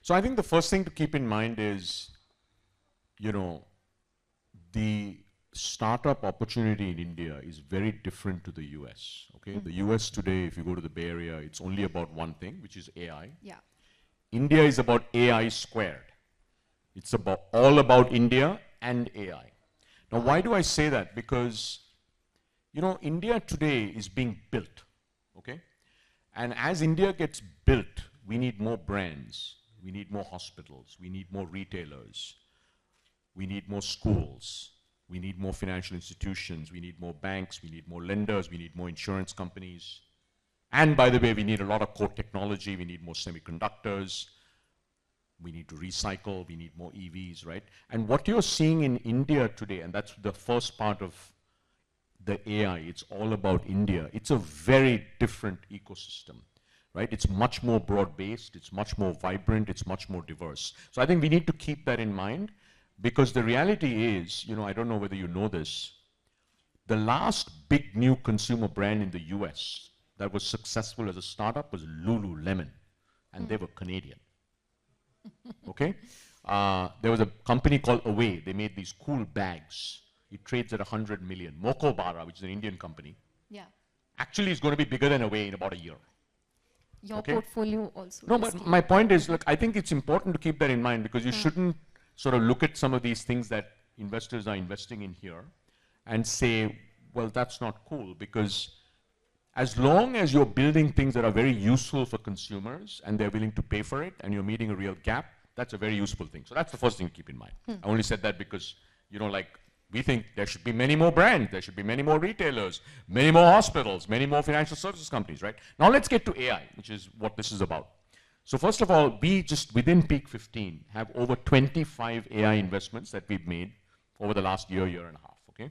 So I think the first thing to keep in mind is, you know, the startup opportunity in India is very different to the US, okay? The US today, if you go to the Bay Area, it's only about one thing, which is AI. Yeah. India is about AI squared. It's about all about India and AI. Now, why do I say that? Because, you know, India today is being built, okay? And as India gets built, we need more brands, we need more hospitals, we need more retailers, we need more schools, we need more financial institutions, we need more banks, we need more lenders, we need more insurance companies. And by the way, we need a lot of core technology, we need more semiconductors, we need to recycle, we need more EVs, right? And what you're seeing in India today, and that's the first part of the AI, it's all about India. It's a very different ecosystem, right? It's much more broad-based, it's much more vibrant, it's much more diverse. So I think we need to keep that in mind, because the reality is, you know, I don't know whether you know this, the last big new consumer brand in the US that was successful as a startup was Lululemon, and they were Canadian. Okay? There was a company called Away. They made these cool bags. It trades at 100 million. Mokobara, which is an Indian company, Yeah. actually is going to be bigger than Away in about a year. Your Okay. portfolio also. No, is but key. my point is, look, I think it's important to keep that in mind, because you shouldn't sort of look at some of these things that investors are investing in here and say, well, that's not cool, because as long as you're building things that are very useful for consumers and they're willing to pay for it and you're meeting a real gap, that's a very useful thing. So that's the first thing to keep in mind. I only said that because, you know, like, we think there should be many more brands, there should be many more retailers, many more hospitals, many more financial services companies, right? Now let's get to AI, which is what this is about. So first of all, we just within Peak 15 have over 25 AI investments that we've made over the last year, year and a half, okay?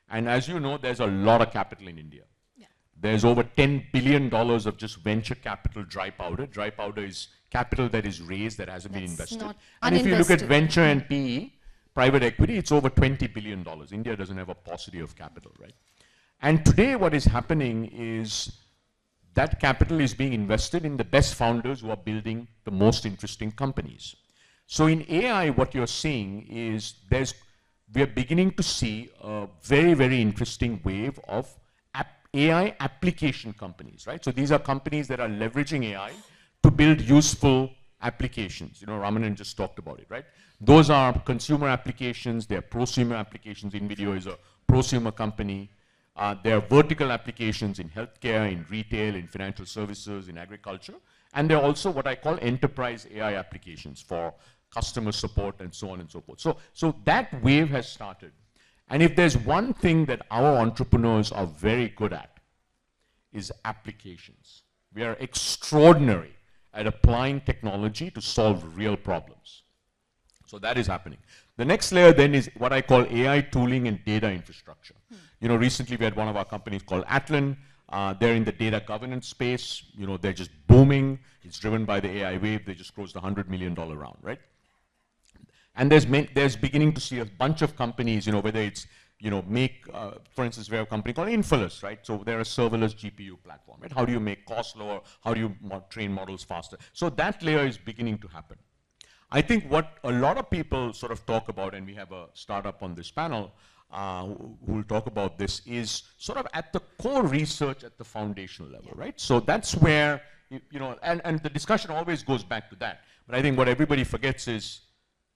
And as you know, there's a lot of capital in India. Yeah. There's over $10 billion of just venture capital dry powder. Dry powder is capital that is raised that hasn't been That's invested. not And if you look at uninvested. venture and PE, private equity, it's over $20 billion. India doesn't have a paucity of capital, right? And today what is happening is that capital is being invested in the best founders who are building the most interesting companies. So in AI, what you're seeing is we're beginning to see a very, very interesting wave of AI application companies, right? So these are companies that are leveraging AI to build useful applications. You know, Ramanan just talked about it, right? Those are consumer applications, they're prosumer applications. InVideo is a prosumer company. There are vertical applications in healthcare, in retail, in financial services, in agriculture. And there are also what I call enterprise AI applications for customer support and so on and so forth. So that wave has started. And if there's one thing that our entrepreneurs are very good at, is applications. We are extraordinary at applying technology to solve real problems. So that is happening. The next layer then is what I call AI tooling and data infrastructure. You know, recently we had one of our companies called Atlan. They're in the data governance space. You know, they're just booming. It's driven by the AI wave. They just closed a $100 million round, right? And there's beginning to see a bunch of companies, you know, whether it's, you know, for instance, we have a company called Infosys, right? So they're a serverless GPU platform, right? How do you make costs lower? How do you train models faster? So that layer is beginning to happen. I think what a lot of people sort of talk about, and we have a startup on this panel who will talk about this, is sort of at the core research at the foundational level, right? So that's where, you know, and the discussion always goes back to that. But I think what everybody forgets is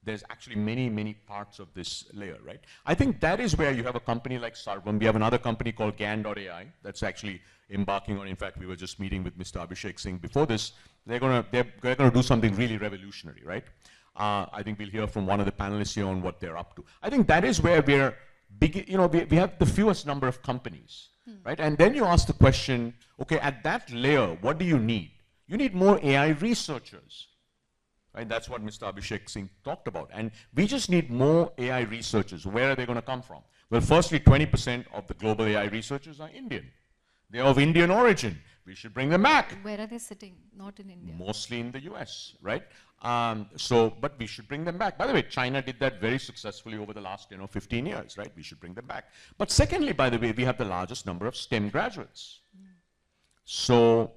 there's actually many, many parts of this layer, right? I think that is where you have a company like Sarvam. We have another company called GAN.ai that's actually embarking on, in fact, we were just meeting with Mr. Abhishek Singh before this. They're gonna do something really revolutionary, right? I think we'll hear from one of the panelists here on what they're up to. I think that is where we have the fewest number of companies, right? And then you ask the question, okay, at that layer, what do you need? You need more AI researchers. Right? That's what Mr. Abhishek Singh talked about. And we just need more AI researchers. Where are they going to come from? Well, firstly, 20% of the global AI researchers are Indian. They're of Indian origin. We should bring them back. Where are they sitting? Not in India. Mostly in the US, right? But we should bring them back. By the way, China did that very successfully over the last 15 years, right? We should bring them back. But secondly, by the way, we have the largest number of STEM graduates. So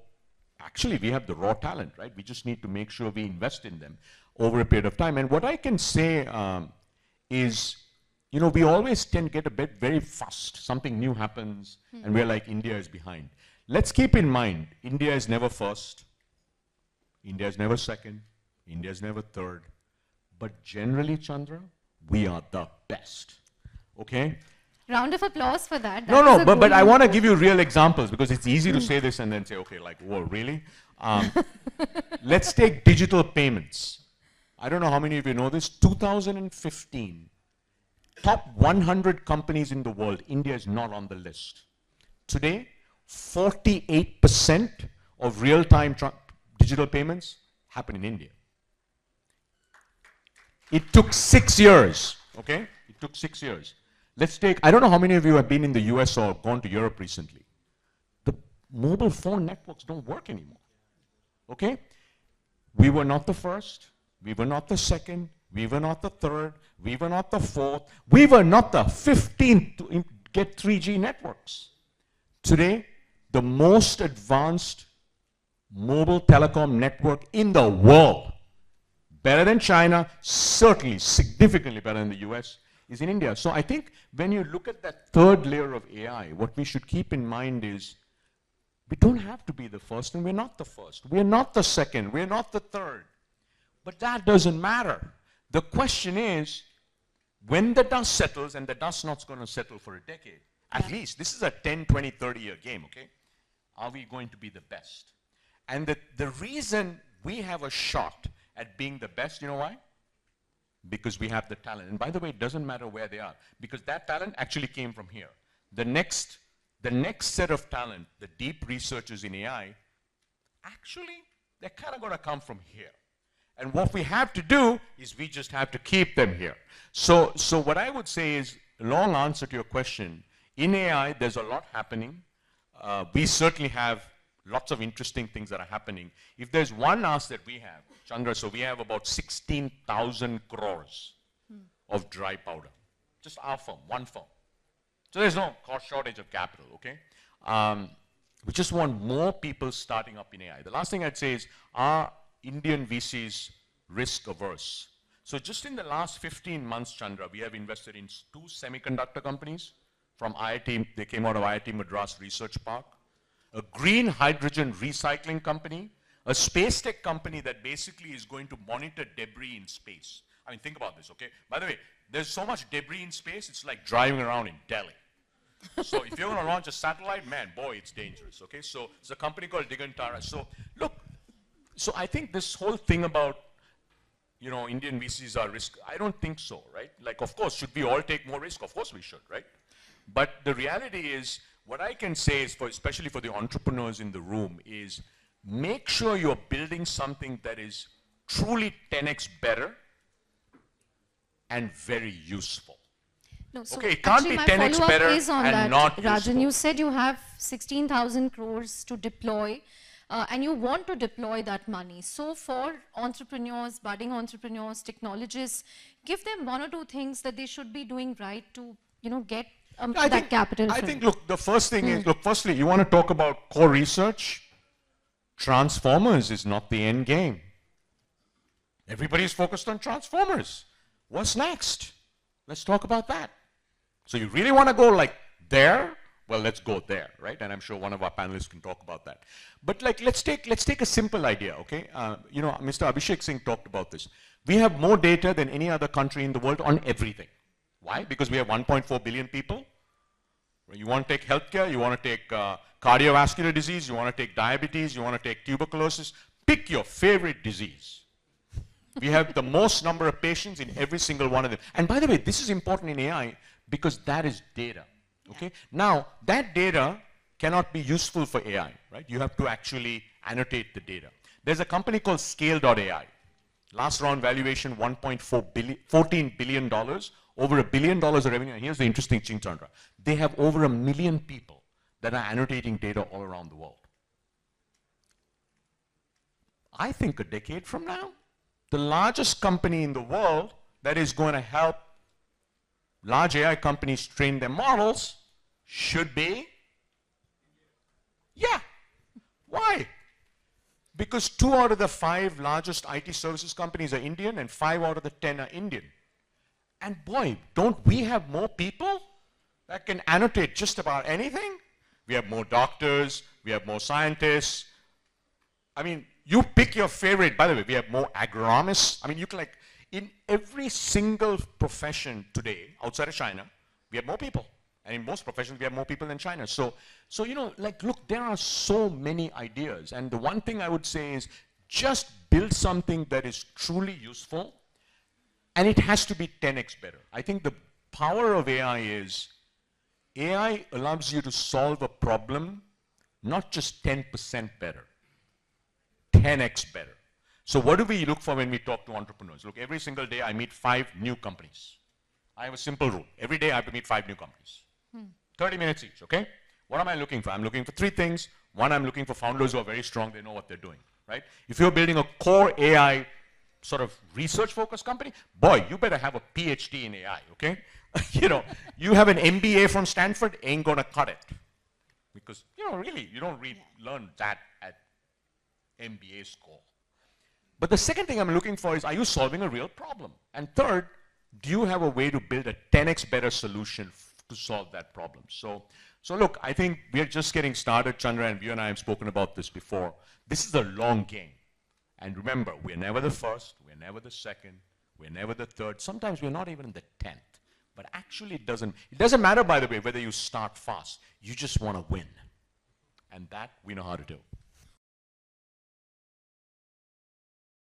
actually, we have the raw talent, right? We just need to make sure we invest in them. over a period of time. And what I can say is, you know, we always tend to get a bit very fussed. Something new happens, and we're like, India is behind. Let's keep in mind, India is never first, India is never second, India is never third. But generally, Chandra, we are the best. Okay? Round of applause for that. No, That no, is a but I golden want to quote. give you real examples because it's easy to say this and then say, okay, like, whoa, really? Let's take digital payments. I don't know how many of you know this. 2015, top 100 companies in the world, India is not on the list. Today, 48% of real-time digital payments happen in India. It took 6 years, okay? It took 6 years. Let's take, I don't know how many of you have been in the US or gone to Europe recently. The mobile phone networks don't work anymore, okay? We were not the first, we were not the second, we were not the third, we were not the fourth, we were not the 15th to get 3G networks. Today, the most advanced mobile telecom network in the world, better than China, certainly significantly better than the US, is in India. So I think when you look at that third layer of AI, what we should keep in mind is we don't have to be the first, and we're not the first. We're not the second, we're not the third. But that doesn't matter. The question is, when the dust settles, and the dust's not going to settle for a decade, at least, this is a 10, 20, 30-year game, okay? Are we going to be the best? And the reason we have a shot at being the best, you know why? Because we have the talent. And by the way, it doesn't matter where they are, because that talent actually came from here. The next set of talent, the deep researchers in AI, actually, they're kind of going to come from here. And what we have to do is we just have to keep them here. So what I would say is, a long answer to your question, in AI, there's a lot happening. We certainly have lots of interesting things that are happening. If there's one ask that we have, Chandra, so we have about 16,000 crores of dry powder. Just our firm, one firm. So there's no cost shortage of capital, okay? We just want more people starting up in AI. The last thing I'd say is, are Indian VCs risk averse? So just in the last 15 months, Chandra, we have invested in 2 semiconductor companies from IIT, they came out of IIT Madras Research Park, a green hydrogen recycling company, a space tech company that basically is going to monitor debris in space. I mean, think about this, okay? By the way, there's so much debris in space, it's like driving around in Delhi. So if you're going to launch a satellite, man, boy, it's dangerous, okay? So it's a company called Digantara. So look, so I think this whole thing about, you know, Indian VCs are risk, I don't think so, right? Like, of course, should we all take more risk? Of course we should, right? But the reality is, what I can say is, especially for the entrepreneurs in the room, is make sure you're building something that is truly 10x better and very useful. No, so Okay, it can't actually be my 10x follow-up better is on and that. not Rajan, useful. you said you have 16,000 crores to deploy, and you want to deploy that money. So for entrepreneurs, budding entrepreneurs, technologists, give them 1 or 2 things that they should be doing right to, you know, get that capital. I think, look, the first thing is, look, firstly, you want to talk about core research. Transformers is not the end game. Everybody's focused on transformers. What's next? Let's talk about that. So you really want to go like there? Well, let's go there, right? And I'm sure one of our panelists can talk about that. But like, let's take a simple idea, okay? You know, Mr. Abhishek Singh talked about this. We have more data than any other country in the world on everything. Why? Because we have 1.4 billion people. You want to take healthcare, you want to take cardiovascular disease, you want to take diabetes, you want to take tuberculosis. Pick your favorite disease. We have the most number of patients in every single one of them. And by the way, this is important in AI because that is data. Okay? Now, that data cannot be useful for AI, right? You have to actually annotate the data. There's a company called Scale.ai. Last round valuation, $14 billion, over $1 billion of revenue. And here's the interesting thing, Chandra. They have over 1 million people that are annotating data all around the world. I think a decade from now, the largest company in the world that is going to help large AI companies train their models should be, yeah. Why? Because 2 out of the 5 largest IT services companies are Indian and 5 out of the 10 are Indian. And boy, don't we have more people that can annotate just about anything? We have more doctors, we have more scientists. I mean, you pick your favorite. By the way, we have more agronomists. I mean, you can like, in every single profession today, outside of China, we have more people. And in most professions, we have more people than China. So you know, like, look, there are so many ideas. And the one thing I would say is just build something that is truly useful. And it has to be 10x better. I think the power of AI is AI allows you to solve a problem not just 10% better, 10x better. So what do we look for when we talk to entrepreneurs? Look, every single day I meet 5 new companies. I have a simple rule. Every day I have to meet 5 new companies. 30 minutes each, okay? What am I looking for? I'm looking for 3 things. One, I'm looking for founders who are very strong. They know what they're doing, right? If you're building a core AI sort of research-focused company, boy, you better have a PhD in AI, okay? You know, you have an MBA from Stanford, ain't gonna cut it. Because, you know, really, you don't learn that at MBA school. But the second thing I'm looking for is, are you solving a real problem? And third, do you have a way to build a 10x better solution to solve that problem? So look, I think we're just getting started, Chandra, and you and I have spoken about this before. This is a long game. And remember, we're never the first, we're never the second, we're never the third. Sometimes we're not even the 10th. But actually it doesn't matter, by the way, whether you start fast. You just want to win. And that we know how to do.